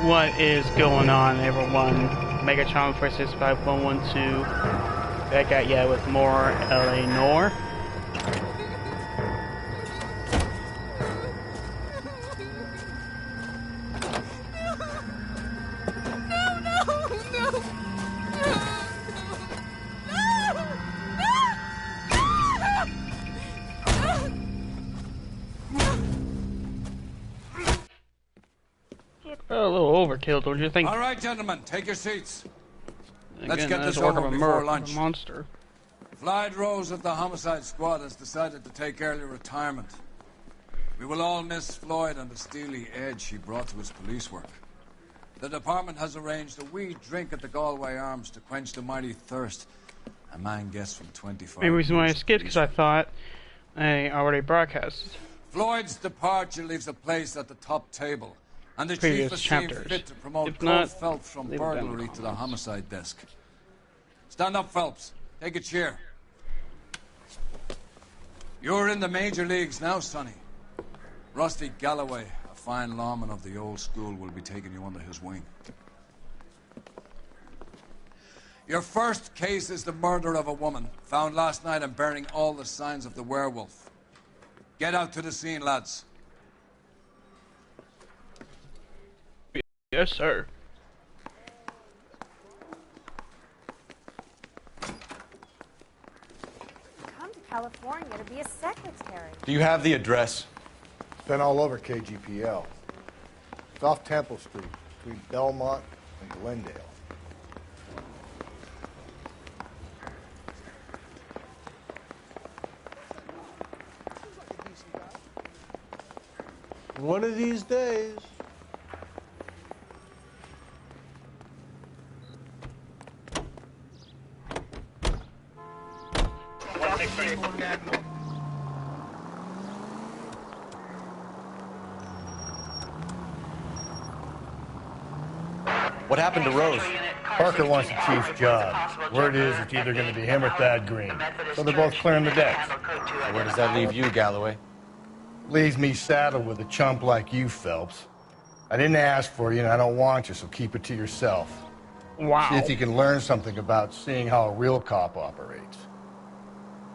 What is going on, everyone? MEGATRON465112 back at ya with more LA Noir. A little overkill, don't you think? All right, gentlemen, take your seats. Again, Let's get this order over of a before lunch. Monster. Floyd Rose of the homicide squad has decided to take early retirement. We will all miss Floyd and the steely edge he brought to his police work. The department has arranged a wee drink at the Galway Arms to quench the mighty thirst a man gets from 25 Maybe the reason why I years of skipped because I police thought I already broadcasted Floyd's departure leaves a place at the top table, and the chief previous has seen chapters. fit to promote If Cole not, Phelps from leave it down in the burglary to the comments. homicide desk. Stand up, Phelps. Take a chair. You're in the major leagues now, Sonny. Rusty Galloway, a fine lawman of the old school, will be taking you under his wing. Your first case is the murder of a woman, found last night and bearing all the signs of the werewolf. Get out to the scene, lads. Yes, sir. Come to California to be a secretary. Do you have the address? It's been all over KGPL. It's off Temple Street, between Belmont and Glendale. One of these days. What happened to Rose? Parker wants the chief's job. Word is it's either going to be him or Thad Green. So they're both clearing the decks. Where does that leave you, Galloway? Leaves me saddled with a chump like you, Phelps. I didn't ask for you and I don't want you, so keep it to yourself. Wow. See if you can learn something about seeing how a real cop operates.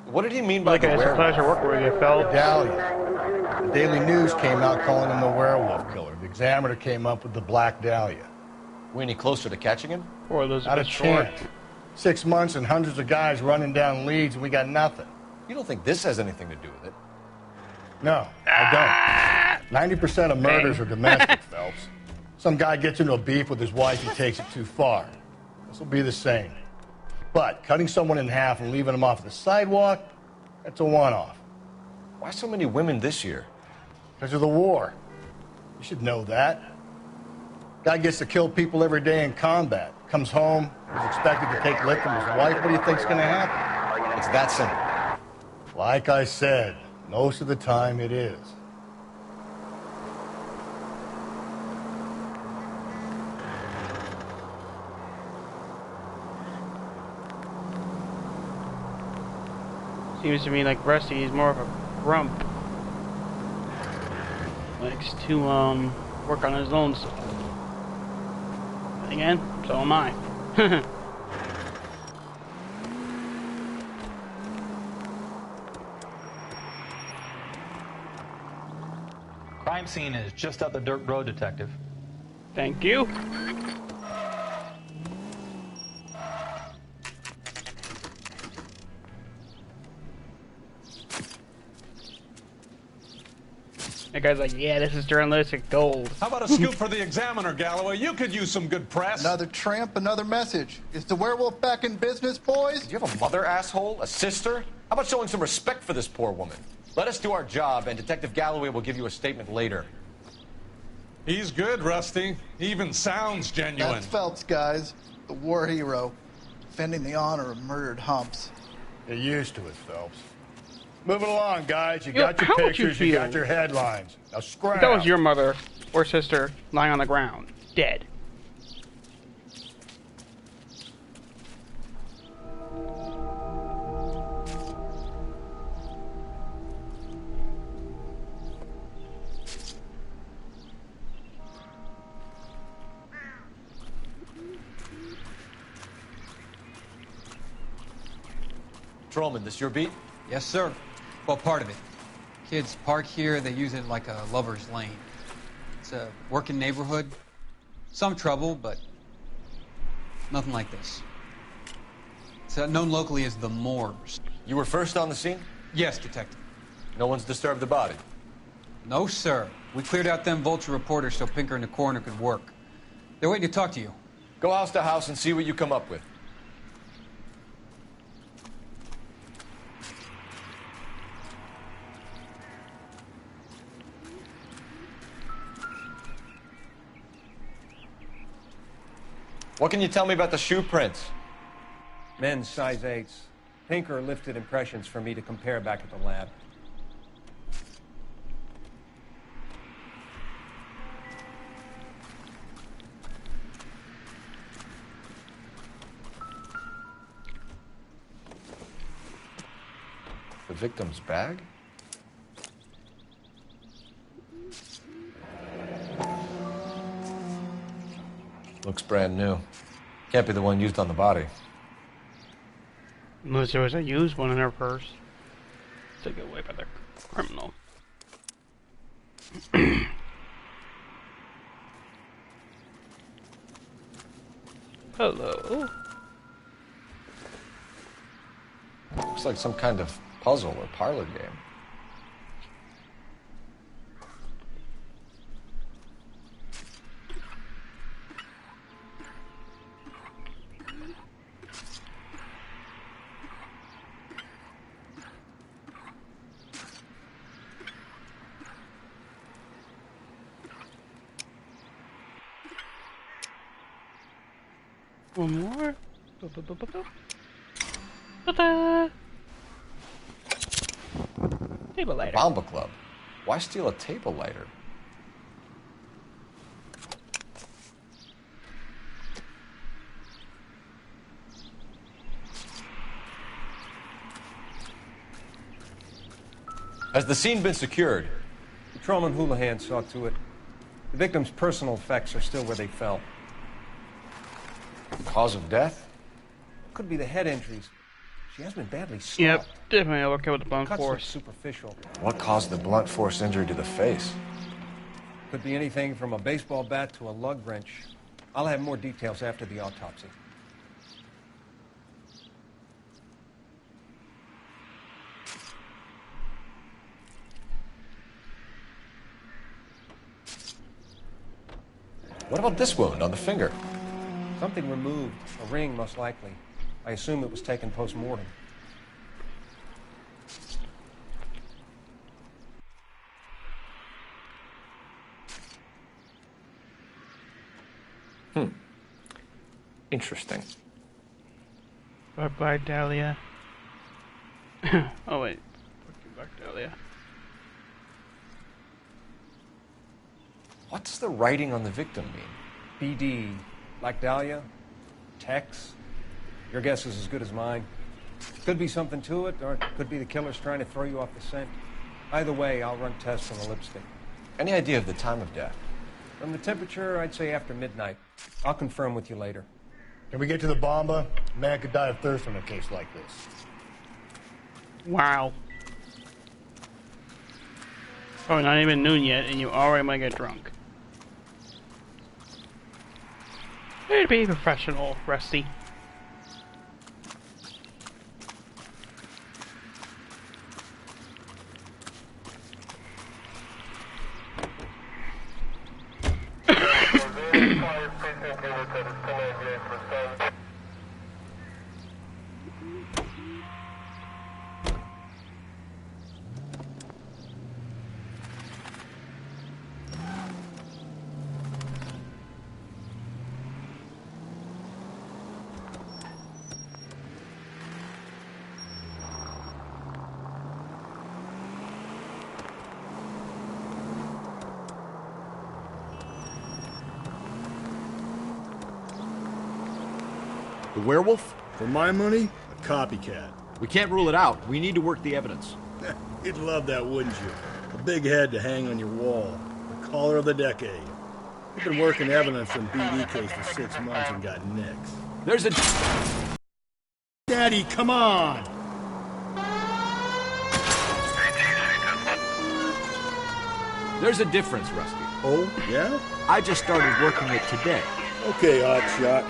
What did he mean by Like, the it's a werewolf? pleasure working with you, Phelps. Dahlia. The Daily News came out calling him the werewolf killer. The Examiner came up with the Black Dahlia. We any closer to catching him? Poor Not a Elizabeth Short. chance. 6 months and hundreds of guys running down leads and we got nothing. You don't think this has anything to do with it? No, I don't. 90% of murders are domestic, Phelps. Some guy gets into a beef with his wife and takes it too far. This will be the same. But cutting someone in half and leaving them off the sidewalk, that's a one-off. Why so many women this year? Because of the war. You should know that. Guy gets to kill people every day in combat. Comes home, is expected to take lick from his wife. What do you think's gonna happen? It's that simple. Like I said, most of the time it is. Seems to me like Rusty is more of a grump. Likes to work on his own stuff. Again, so am I. Crime scene is just up the dirt road, Detective. Thank you. That guy's like, yeah, this is journalistic gold. How about a scoop for the Examiner, Galloway? You could use some good press. Another tramp, another message. Is the werewolf back in business, boys? Do you have a mother, asshole? A sister? How about showing some respect for this poor woman? Let us do our job, and Detective Galloway will give you a statement later. He's good, Rusty. He even sounds genuine. That's Phelps, guys. The war hero. Defending the honor of murdered humps. Get used to it, Phelps. Moving along, guys. You Yo, got your how would you pictures, you feel got your headlines. Now scram. If that was your mother or sister lying on the ground, dead. Patrolman, this your beat? Yes, sir. Well, part of it. Kids park here, they use it like a lover's lane. It's a working neighborhood. Some trouble, but nothing like this. It's known locally as the Moors. You were first on the scene? Yes, Detective. No one's disturbed the body? No, sir. We cleared out them vulture reporters so Pinker and the coroner could work. They're waiting to talk to you. Go house to house and see what you come up with. What can you tell me about the shoe prints? Men's size 8s. Pinker lifted impressions for me to compare back at the lab. The victim's bag? Looks brand new. Can't be the one used on the body. Unless there was a used one in her purse. Taken away by the criminal. Hello. Looks like some kind of puzzle or parlor game. One more. Ta-da! Table lighter. Bomba Club. Why steal a table lighter? Has the scene been secured? Patrolman Houlihan saw to it. The victim's personal effects are still where they fell. Cause of death? Could be the head injuries. She has been badly stopped. Yep, definitely okay with the blunt Cuts look force. superficial. What caused the blunt force injury to the face? Could be anything from a baseball bat to a lug wrench. I'll have more details after the autopsy. What about this wound on the finger? Something removed. A ring, most likely. I assume it was taken post-mortem. Interesting. Bye-bye, Dahlia. Oh, wait. Back, Dahlia. What's the writing on the victim mean? BD. Like Dahlia? Tex? Your guess is as good as mine. Could be something to it, or it could be the killer's trying to throw you off the scent. Either way, I'll run tests on the lipstick. Any idea of the time of death? From the temperature, I'd say after midnight. I'll confirm with you later. Can we get to the bomba? A man could die of thirst in a case like this. Wow. Oh, not even noon yet, and you already might get drunk. Way to be professional, Rusty. The werewolf? For my money, a copycat. We can't rule it out. We need to work the evidence. You'd love that, wouldn't you? A big head to hang on your wall. The caller of the decade. You've been working evidence in BD case for 6 months and got nicks. There's a... Daddy, come on! There's a difference, Rusty. Oh, yeah? I just started working it today. Okay, Hotshot.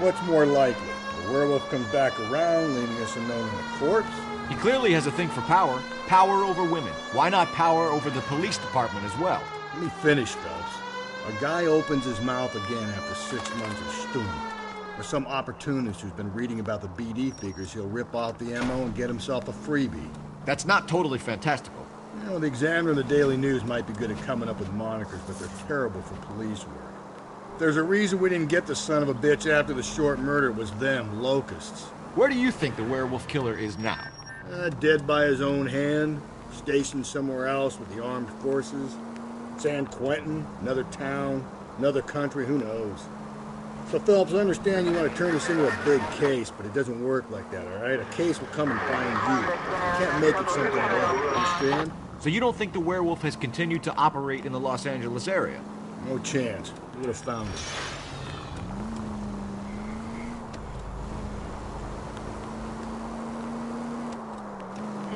What's more likely? The werewolf comes back around, leaving us unknown in the corpse? He clearly has a thing for power. Power over women. Why not power over the police department as well? Let me finish, Phelps. A guy opens his mouth again after 6 months of stewing. Or some opportunist who's been reading about the BD figures he'll rip off the MO and get himself a freebie. That's not totally fantastical. You know, the Examiner and the Daily News might be good at coming up with monikers, but they're terrible for police work. There's a reason we didn't get the son of a bitch after the short murder. It was them, locusts. Where do you think the werewolf killer is now? Dead by his own hand, stationed somewhere else with the armed forces. San Quentin, another town, another country, who knows? So, Phelps, I understand you want to turn this into a big case, but it doesn't work like that, all right? A case will come and find you. You can't make it something else, understand? So you don't think the werewolf has continued to operate in the Los Angeles area? No chance. You would have found it.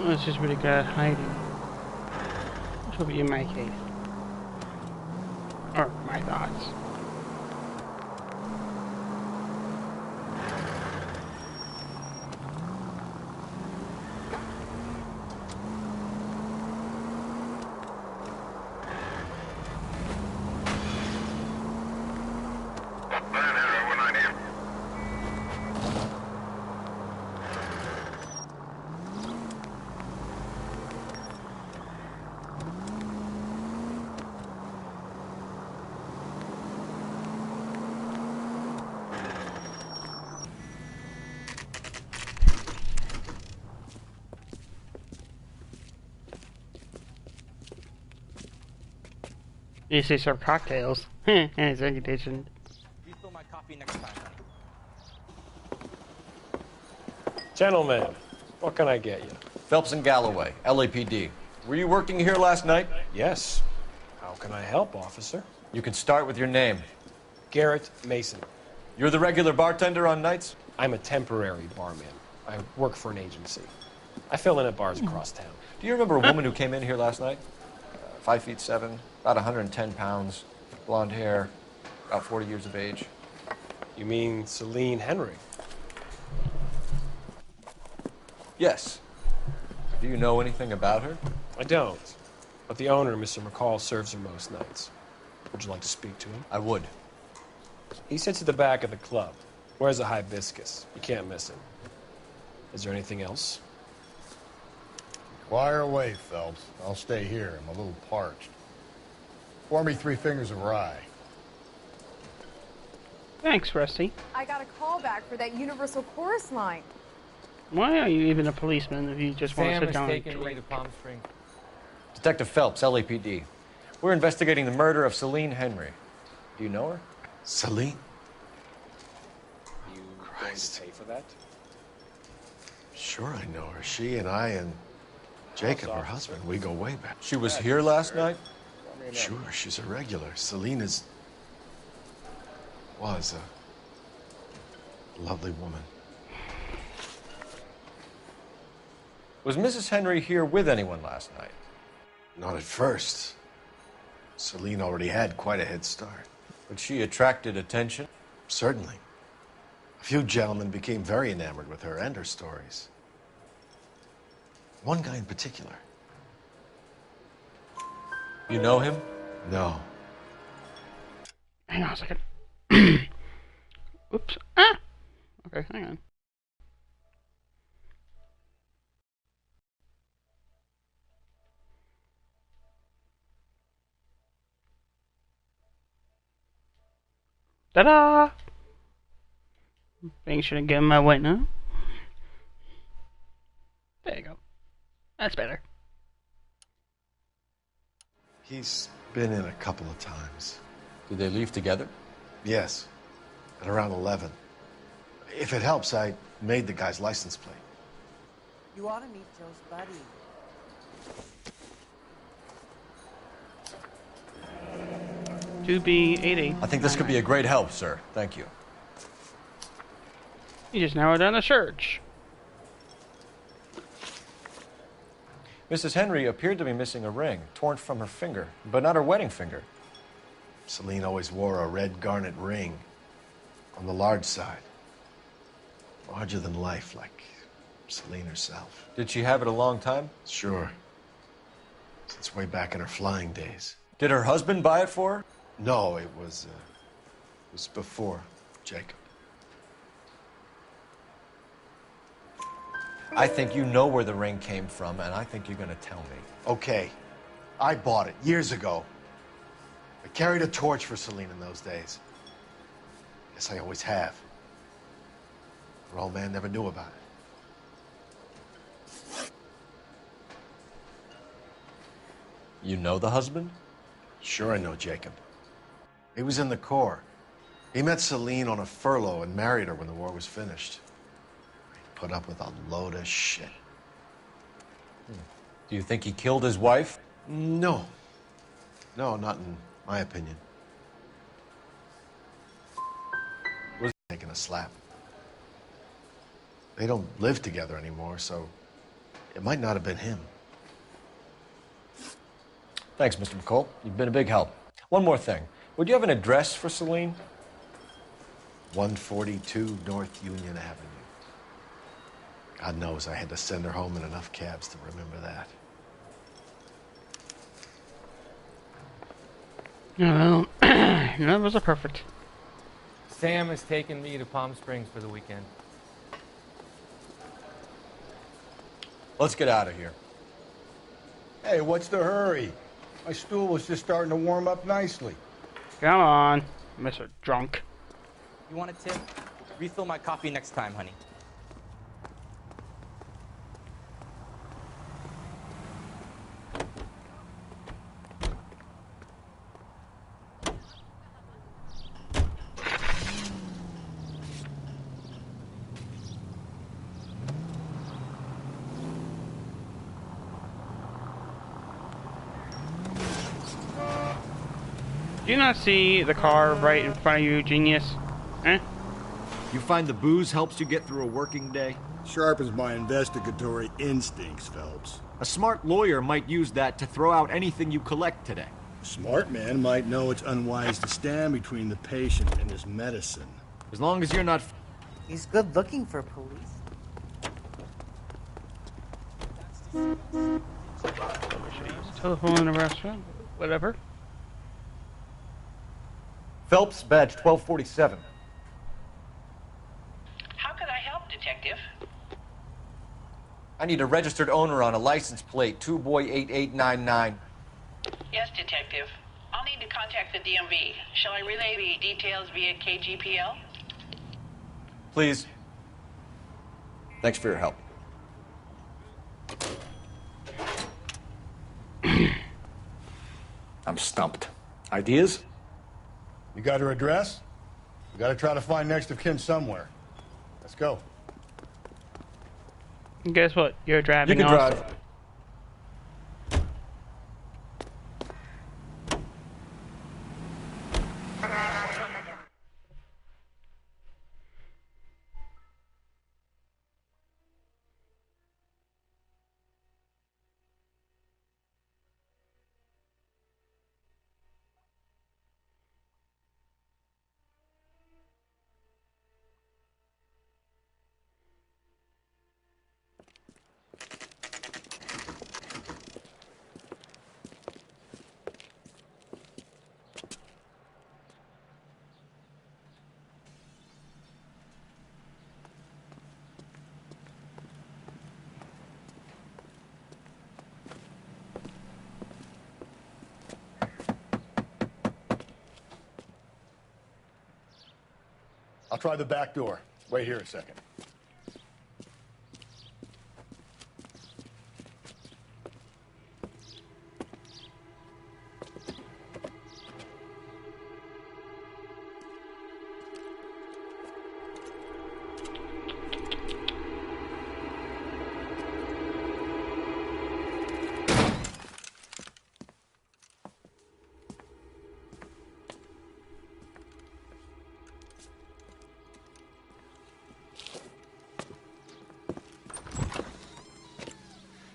Let's just really good at hiding. Which will be in my case. Or my thoughts. You say serve cocktails. And it's reputation. Refill my coffee next time. Gentlemen, what can I get you? Phelps and Galloway, LAPD. Were you working here last night? Yes. How can I help, officer? You can start with your name. Garrett Mason. You're the regular bartender on nights? I'm a temporary barman. I work for an agency. I fill in at bars across town. Do you remember a woman who came in here last night? 5'7", about 110 pounds, blonde hair, about 40 years of age. You mean Celine Henry? Yes. Do you know anything about her? I don't. But the owner, Mr. McCall, serves her most nights. Would you like to speak to him? I would. He sits at the back of the club. Wears a hibiscus. You can't miss him. Is there anything else? Fire away, Phelps. I'll stay here. I'm a little parched. Pour me 3 fingers of rye. Thanks, Rusty. I got a call back for that Universal Chorus line. Why are you even a policeman if you just want to Sam sit has down taken and me drink? to Palm Springs. Detective Phelps, LAPD. We're investigating the murder of Celine Henry. Do you know her? Celine? You going to pay for that? Sure, I know her. She and I and Jacob, her husband, we go way back. She was here last night? Sure, she's a regular. Celine was a lovely woman. Was Mrs. Henry here with anyone last night? Not at first. Celine already had quite a head start. But she attracted attention? Certainly. A few gentlemen became very enamored with her and her stories. One guy in particular. You know him? No. Hang on a second. Oops. Ah! Okay, hang on. Ta-da! Things shouldn't get in my way now. There you go. That's better. He's been in a couple of times. Did they leave together? Yes. At around 11. If it helps, I made the guy's license plate. You ought to meet Joe's buddy. To be 80. I think this could be a great help, sir. Thank you. You just narrowed down the search. Mrs. Henry appeared to be missing a ring, torn from her finger, but not her wedding finger. Celine always wore a red garnet ring on the large side. Larger than life, like Celine herself. Did she have it a long time? Sure. Since way back in her flying days. Did her husband buy it for her? No, it was before Jacob. I think you know where the ring came from, and I think you're gonna tell me. Okay. I bought it years ago. I carried a torch for Celine in those days. Guess I always have. Her old man never knew about it. You know the husband? Sure I know Jacob. He was in the Corps. He met Celine on a furlough and married her when the war was finished. He put up with a load of shit. Do you think he killed his wife? No. No, not in my opinion. Was taking a slap. They don't live together anymore, so it might not have been him. Thanks, Mr. McCall. You've been a big help. One more thing. Would you have an address for Celine? 142 North Union Avenue. God knows I had to send her home in enough cabs to remember that. Well, none of us are perfect. Sam has taken me to Palm Springs for the weekend. Let's get out of here. Hey, what's the hurry? My stool was just starting to warm up nicely. Come on, Mr. Drunk. You want a tip? Refill my coffee next time, honey. Do you not see the car right in front of you, genius? Eh? You find the booze helps you get through a working day? Sharpens my investigatory instincts, Phelps. A smart lawyer might use that to throw out anything you collect today. A smart man might know it's unwise to stand between the patient and his medicine. As long as you're not... He's good looking for police. Telephone in a restaurant, whatever. Phelps, badge 1247. How could I help, Detective? I need a registered owner on a license plate, 2boy8899. Yes, Detective. I'll need to contact the DMV. Shall I relay the details via KGPL? Please. Thanks for your help. I'm stumped. Ideas? You got her address? We gotta try to find next of kin somewhere. Let's go. And guess what? You're driving. You can also. drive. I'll try the back door. Wait here a second.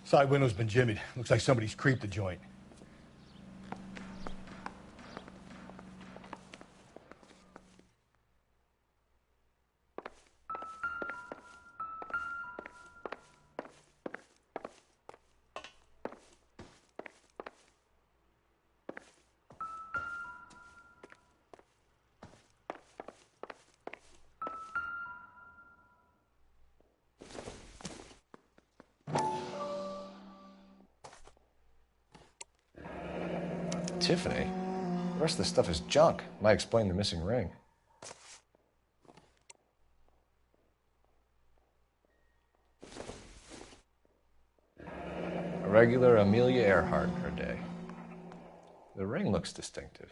Side window's been jimmied. Looks like somebody's creeped the joint. Tiffany? The rest of the stuff is junk. Might explain the missing ring. A regular Amelia Earhart in her day. The ring looks distinctive.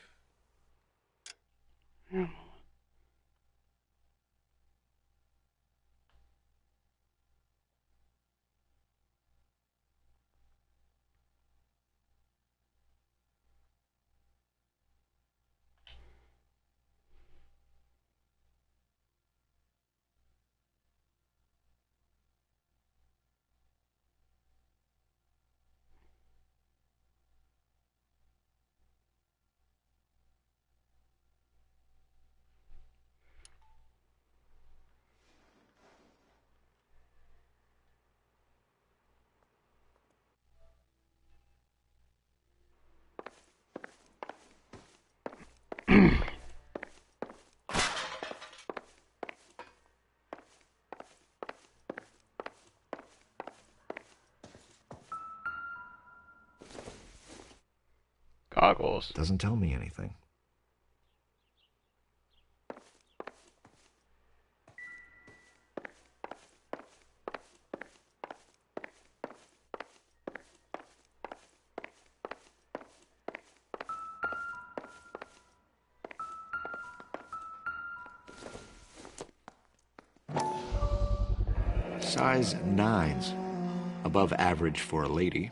Goggles. Doesn't tell me anything. Size 9s. Above average for a lady.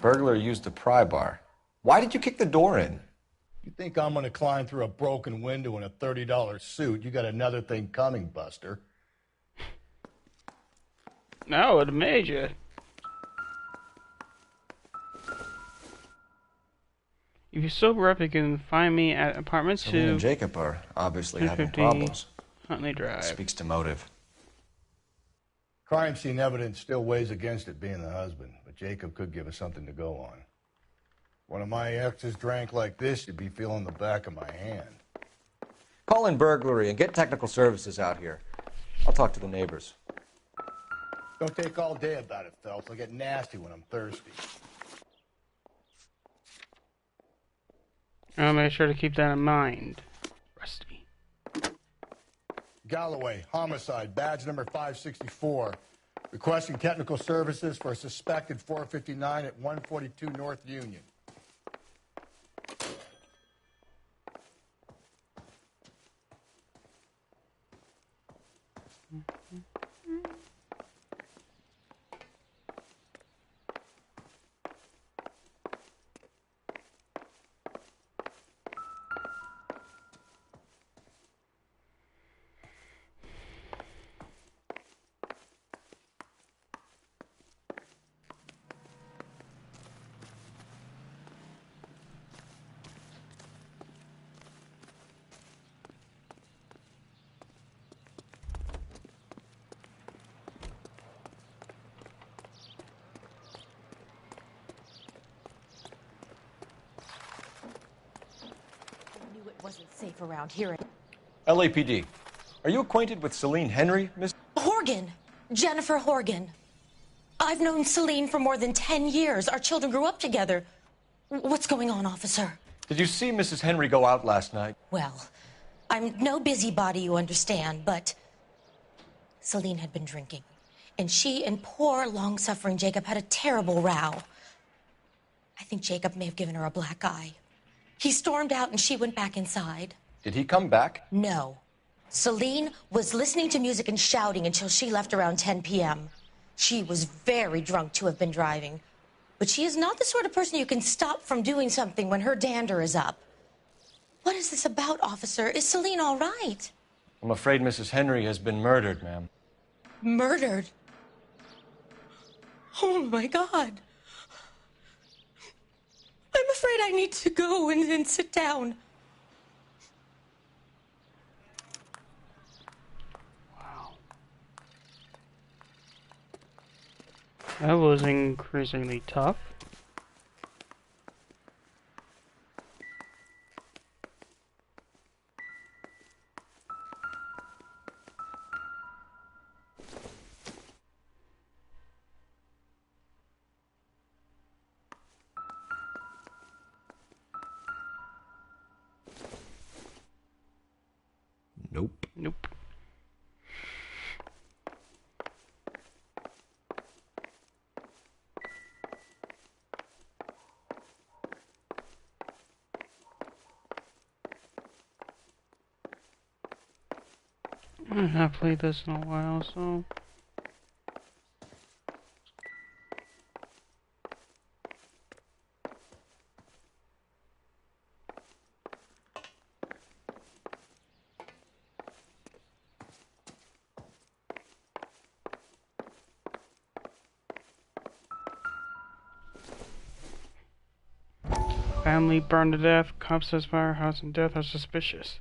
Burglar used a pry bar. Why did you kick the door in? You think I'm gonna climb through a broken window in a $30 suit? You got another thing coming, Buster. No, it made you. If you're sober up, you can find me at apartment 2. Celine and Jacob are obviously having 250 problems. Huntley Drive. Speaks to motive. Crime scene evidence still weighs against it being the husband, but Jacob could give us something to go on. One of my exes drank like this, you'd be feeling the back of my hand. Call in burglary and get technical services out here. I'll talk to the neighbors. Don't take all day about it, Phelps. I get nasty when I'm thirsty. I'll make sure to keep that in mind. Rusty. Galloway, homicide, badge number 564. Requesting technical services for a suspected 459 at 142 North Union. Wasn't safe around here. LAPD. Are you acquainted with Celine Henry, Miss? Horgan. Jennifer Horgan. I've known Celine for more than 10 years. Our children grew up together. What's going on, officer? Did you see Mrs. Henry go out last night? Well, I'm no busybody, you understand, but Celine had been drinking. And she and poor, long-suffering Jacob had a terrible row. I think Jacob may have given her a black eye. He stormed out and she went back inside. Did he come back? No. Celine was listening to music and shouting until she left around 10 p.m. She was very drunk to have been driving. But she is not the sort of person you can stop from doing something when her dander is up. What is this about, officer? Is Celine all right? I'm afraid Mrs. Henry has been murdered, ma'am. Murdered? Oh, my God. I'm afraid I need to go and sit down. That was increasingly tough. Nope. Nope. I haven't played this in a while, so... Family burned to death. Cops says firehouse and death are suspicious.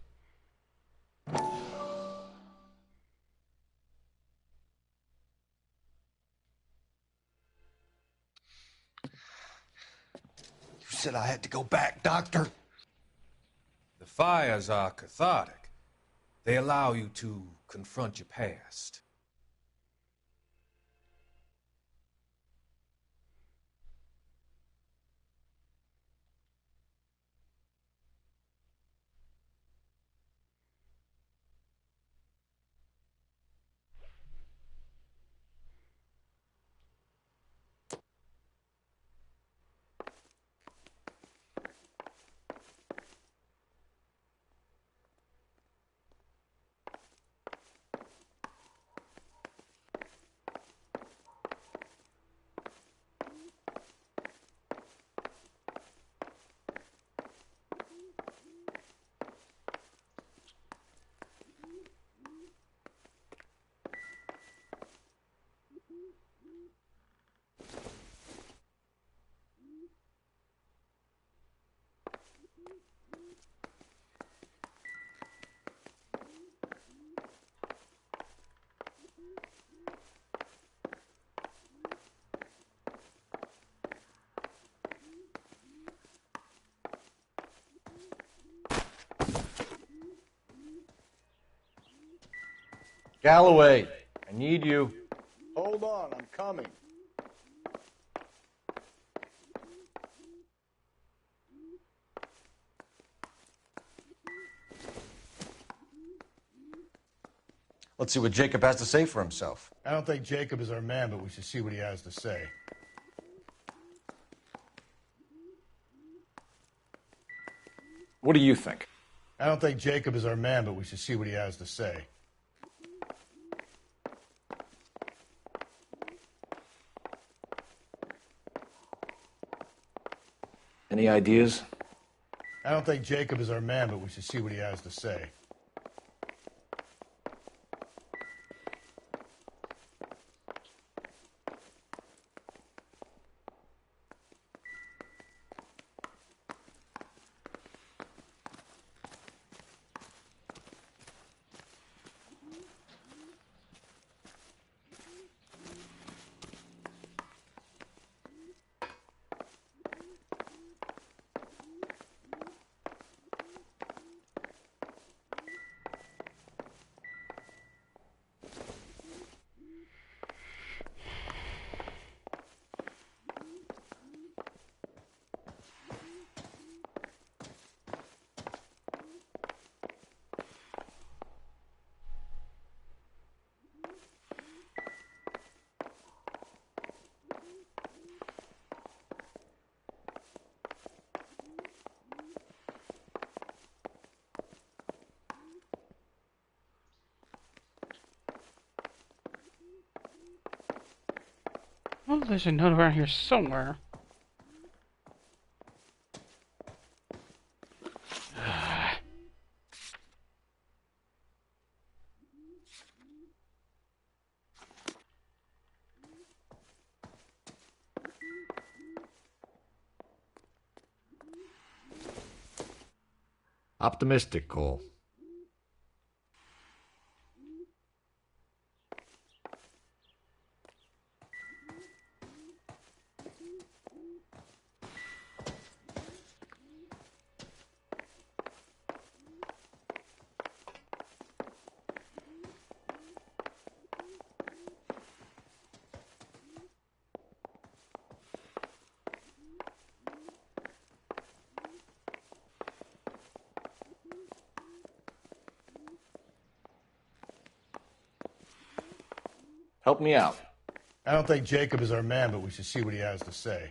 You said I had to go back, Doctor. The fires are cathartic. They allow you to confront your past. Galloway, I need you. Hold on, I'm coming. Let's see what Jacob has to say for himself. I don't think Jacob is our man, but we should see what he has to say. What do you think? I don't think Jacob is our man, but we should see what he has to say. Any ideas? I don't think Jacob is our man, but we should see what he has to say. Well, there's a note around here somewhere. Optimistic, Cole. Help me out. I don't think Jacob is our man, but we should see what he has to say.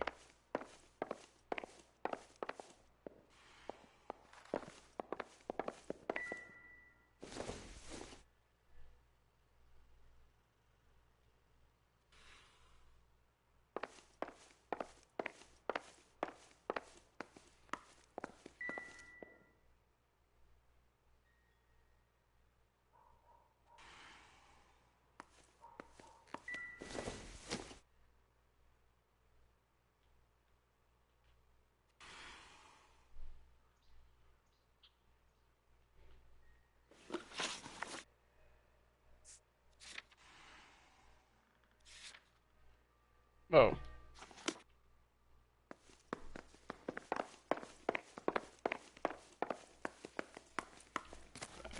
Oh.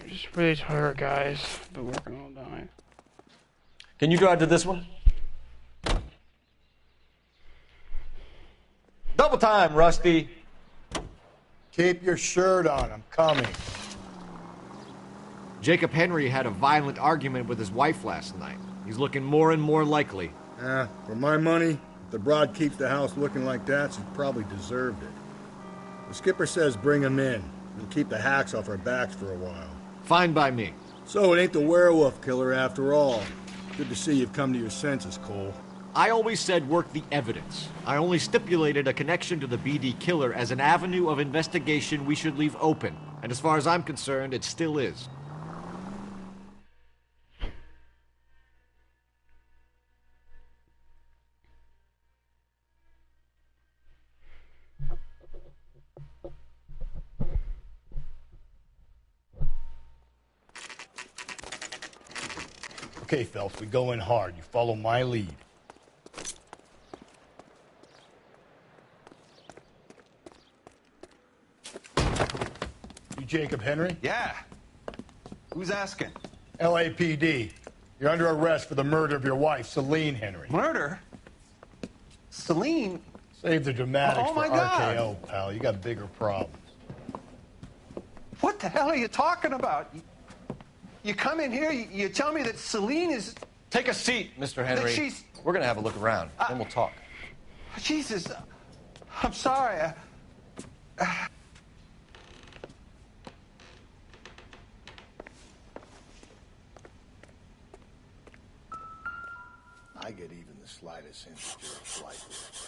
I'm just really tired, guys. Been working all night. Can you drive to this one? Double time, Rusty. Keep your shirt on. I'm coming. Jacob Henry had a violent argument with his wife last night. He's looking more and more likely. For my money, if the broad keeps the house looking like that, she probably deserved it. The skipper says bring him in. We'll keep the hacks off our backs for a while. Fine by me. So it ain't the werewolf killer after all. Good to see you've come to your senses, Cole. I always said work the evidence. I only stipulated a connection to the BD killer as an avenue of investigation we should leave open. And as far as I'm concerned, it still is. Okay, Phelps, we go in hard. You follow my lead. You Jacob Henry? Yeah. Who's asking? LAPD. You're under arrest for the murder of your wife, Celine Henry. Murder? Celine? Save the dramatics Oh, for my God. RKO, pal. You got bigger problems. What the hell are you talking about? You come in here, you tell me that Celine is... Take a seat, Mr. Henry. That she's... We're going to have a look around, then we'll talk. Jesus, I'm sorry. I get even the slightest sense that you're a flight risk.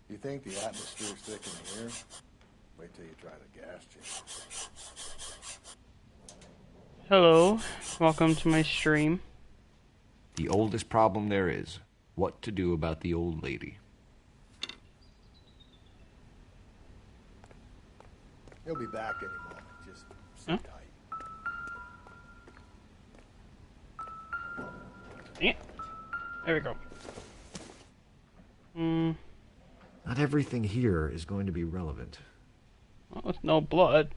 You think the atmosphere's thick in here? Wait till you try the gas chamber. Hello, welcome to my stream. The oldest problem there is, what to do about the old lady. He'll be back any moment. Just sit tight. Yeah. There we go. Not everything here is going to be relevant. Well, with no blood.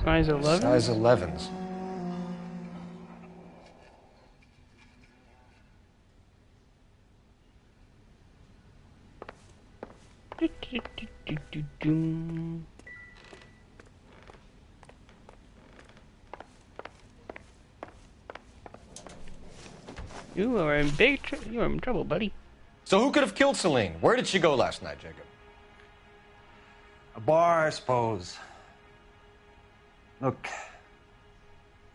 Size 11? Size 11s. You are in trouble, buddy. So who could have killed Celine? Where did she go last night, Jacob? A bar, I suppose. Look,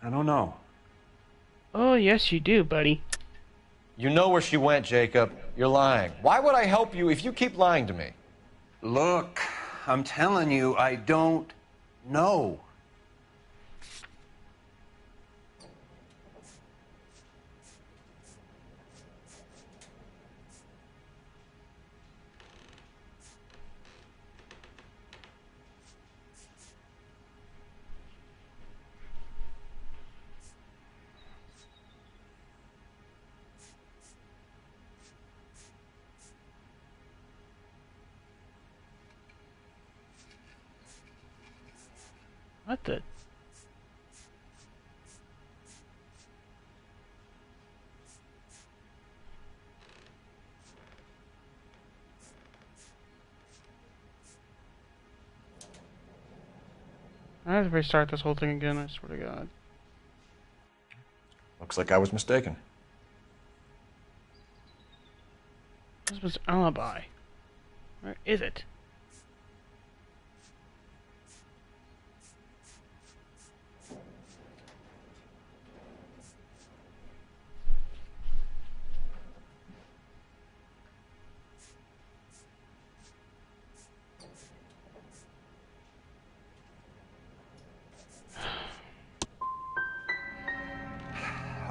I don't know. Oh, yes, you do, buddy. You know where she went, Jacob. You're lying. Why would I help you if you keep lying to me? Look, I'm telling you, I don't know. What the? I have to restart this whole thing again, I swear to God. Looks like I was mistaken. This was alibi. Where is it?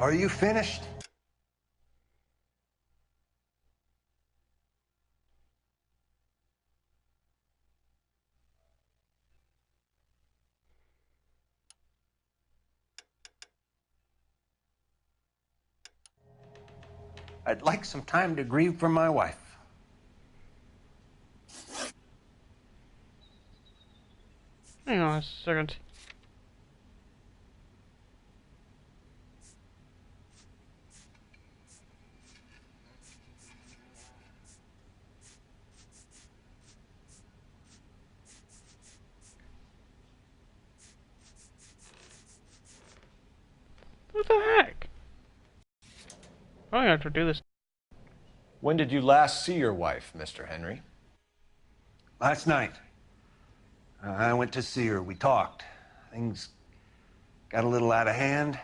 Are you finished? I'd like some time to grieve for my wife. Hang on a second. What the heck? Oh, I have to do this. When did you last see your wife, Mr. Henry? Last night. I went to see her. We talked. Things got a little out of hand.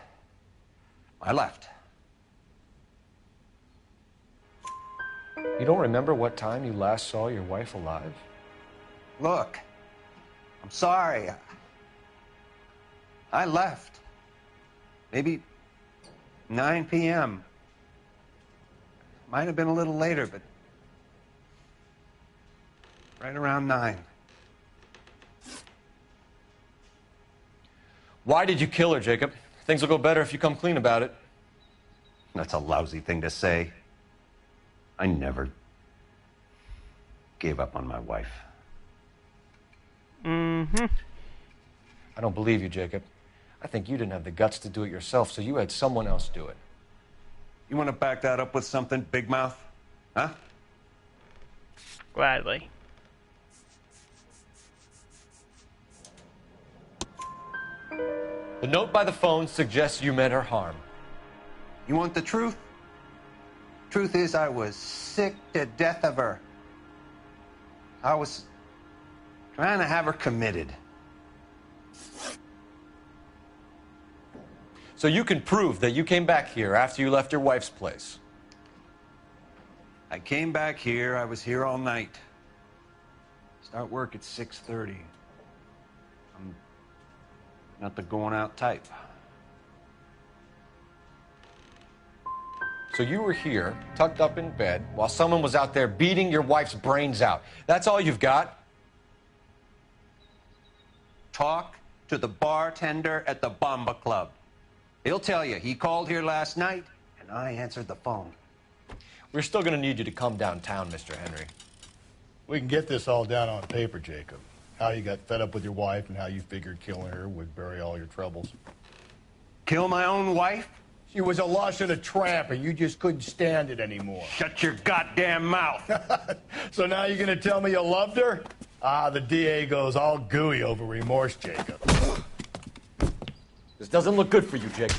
I left. You don't remember what time you last saw your wife alive? Look, I'm sorry. I left. Maybe 9 p.m. Might have been a little later, but right around 9. Why did you kill her, Jacob? Things will go better if you come clean about it. That's a lousy thing to say. I never gave up on my wife. Mm-hmm. I don't believe you, Jacob. I think you didn't have the guts to do it yourself, so you had someone else do it. You want to back that up with something, Big Mouth? Huh? Gladly. The note by the phone suggests you meant her harm. You want the truth? Truth is, I was sick to death of her. I was trying to have her committed. So you can prove that you came back here after you left your wife's place. I came back here. I was here all night. Start work at 6:30. I'm not the going out type. So you were here, tucked up in bed, while someone was out there beating your wife's brains out. That's all you've got? Talk to the bartender at the Bomba Club. He'll tell you he called here last night, and I answered the phone. We're still going to need you to come downtown, Mr. Henry. We can get this all down on paper, Jacob. How you got fed up with your wife and how you figured killing her would bury all your troubles. Kill my own wife? She was a lush and a tramp, and you just couldn't stand it anymore. Shut your goddamn mouth. So now you're going to tell me you loved her? Ah, the DA goes all gooey over remorse, Jacob. This doesn't look good for you, Jake.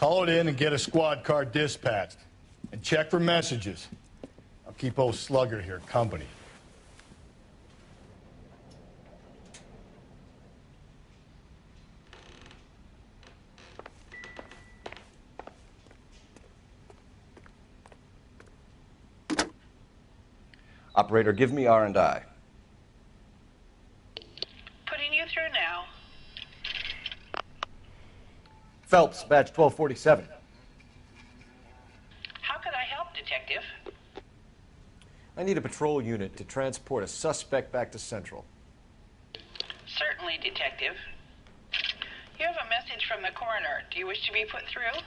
Call it in and get a squad car dispatched. And check for messages. I'll keep old Slugger here company. Operator, give me R&I. Putting you through now. Phelps, badge 1247. How could I help, Detective? I need a patrol unit to transport a suspect back to Central. Certainly, Detective. You have a message from the coroner. Do you wish to be put through?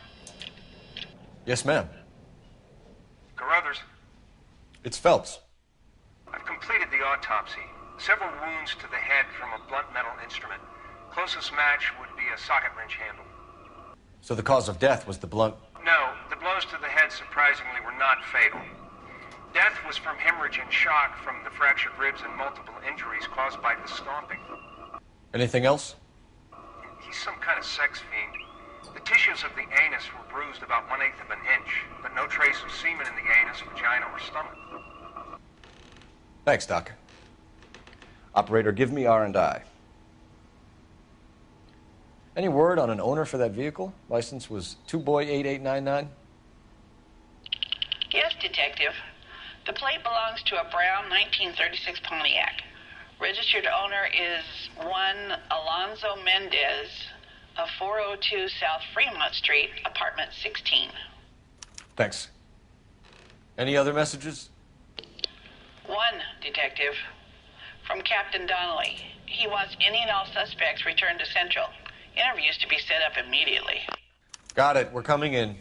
Yes, ma'am. Carruthers, It's Phelps. I've completed the autopsy. Several wounds to the head from a blunt metal instrument. Closest match would be a socket wrench handle. So the cause of death was the blunt... No, the blows to the head surprisingly were not fatal. Death was from hemorrhage and shock from the fractured ribs and multiple injuries caused by the stomping. Anything else? He's some kind of sex fiend. The tissues of the anus were bruised about 1/8 of an inch, but no trace of semen in the anus, vagina, or stomach. Thanks, Doc. Operator, give me R&I. Any word on an owner for that vehicle? License was 2boy8899. Yes, Detective. The plate belongs to a brown 1936 Pontiac. Registered owner is one Alonzo Mendez of 402 South Fremont Street, apartment 16. Thanks. Any other messages? One, Detective. From Captain Donnelly. He wants any and all suspects returned to Central. Interviews to be set up immediately. Got it. We're coming in.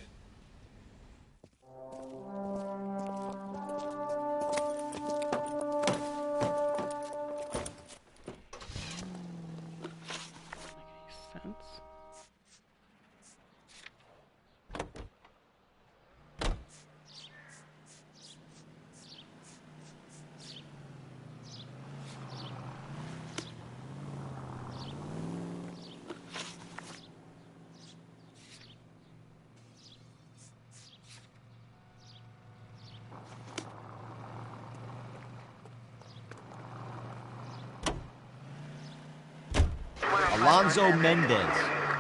Alonzo Mendez.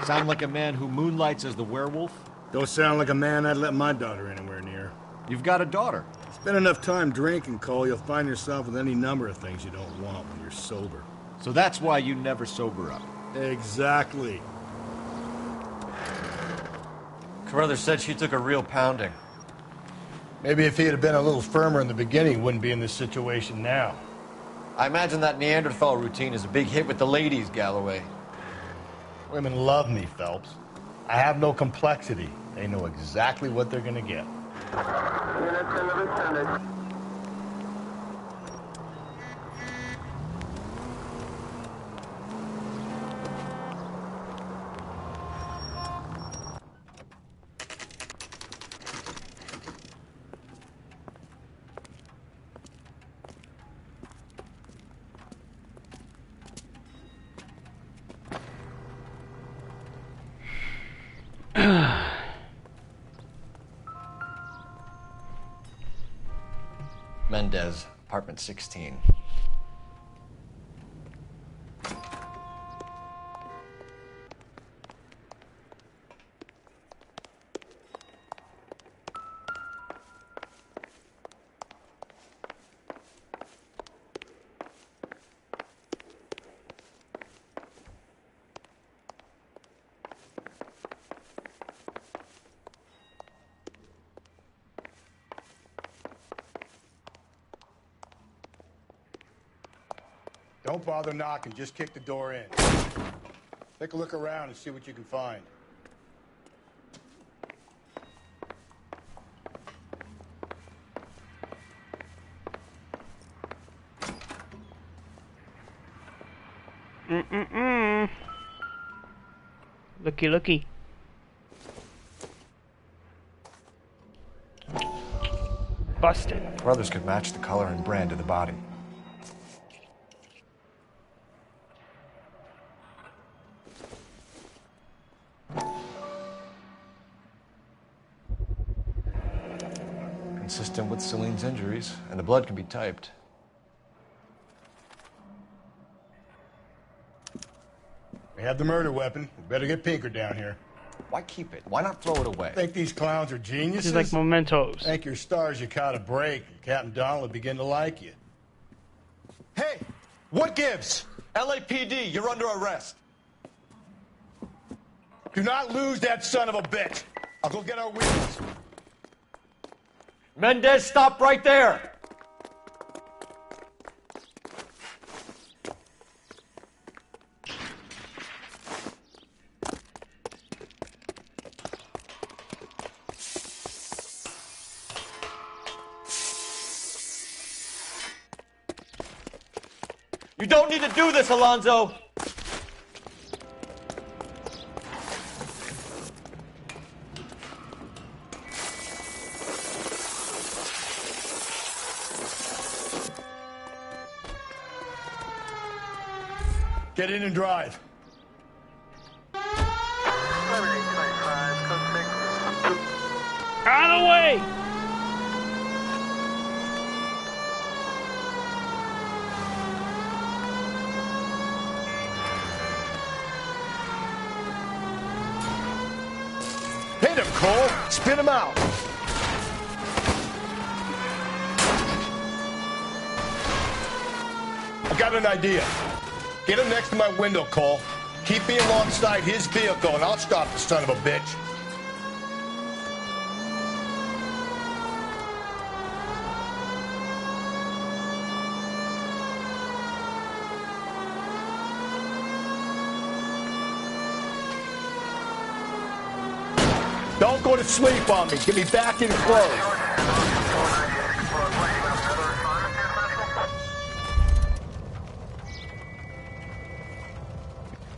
Sound like a man who moonlights as the werewolf? Don't sound like a man I'd let my daughter anywhere near. You've got a daughter. Spend enough time drinking, Cole, you'll find yourself with any number of things you don't want when you're sober. So that's why you never sober up. Exactly. Carruthers said she took a real pounding. Maybe if he had been a little firmer in the beginning, he wouldn't be in this situation now. I imagine that Neanderthal routine is a big hit with the ladies, Galloway. Women love me, Phelps. I have no complexity. They know exactly what they're gonna get. Mendez, apartment 16. Don't bother knocking, just kick the door in. Take a look around and see what you can find. Looky, looky. Busted. Brothers could match the color and brand of the body. consistent with Celine's injuries, and the blood can be typed. We have the murder weapon. We better get Pinker down here. Why keep it? Why not throw it away? Think these clowns are geniuses? It's like mementos. Thank your stars you caught a break, and Captain Donald will begin to like you. Hey, what gives? LAPD, you're under arrest. Do not lose that son of a bitch. I'll go get our wheels. Mendez, stop right there! You don't need to do this, Alonzo! Get in and drive. Out of the way! Hit him, Cole. Spin him out. I got an idea. Get him next to my window, Cole. Keep me alongside his vehicle, and I'll stop the son of a bitch. Don't go to sleep on me. Get me back in close.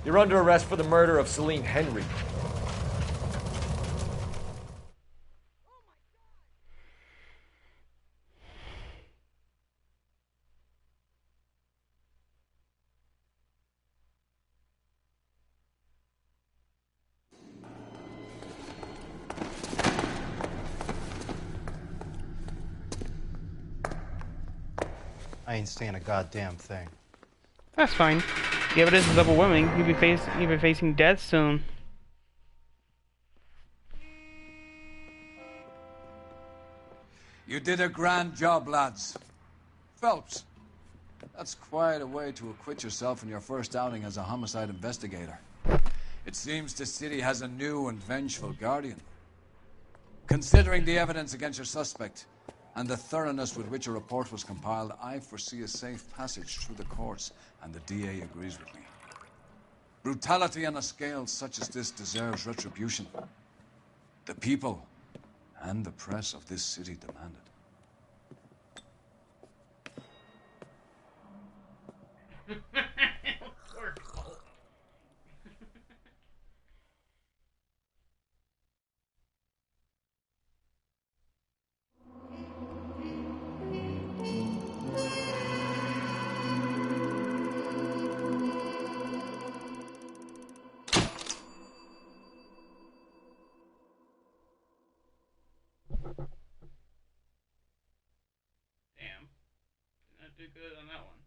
You're under arrest for the murder of Celine Henry. I ain't saying a goddamn thing. That's fine. The evidence is overwhelming. You'll be facing death soon. You did a grand job, lads. Phelps, that's quite a way to acquit yourself in your first outing as a homicide investigator. It seems the city has a new and vengeful guardian. Considering the evidence against your suspect and the thoroughness with which a report was compiled, I foresee a safe passage through the courts, and the DA agrees with me. Brutality on a scale such as this deserves retribution. The people and the press of this city demand it. Damn. Did not do good on that one.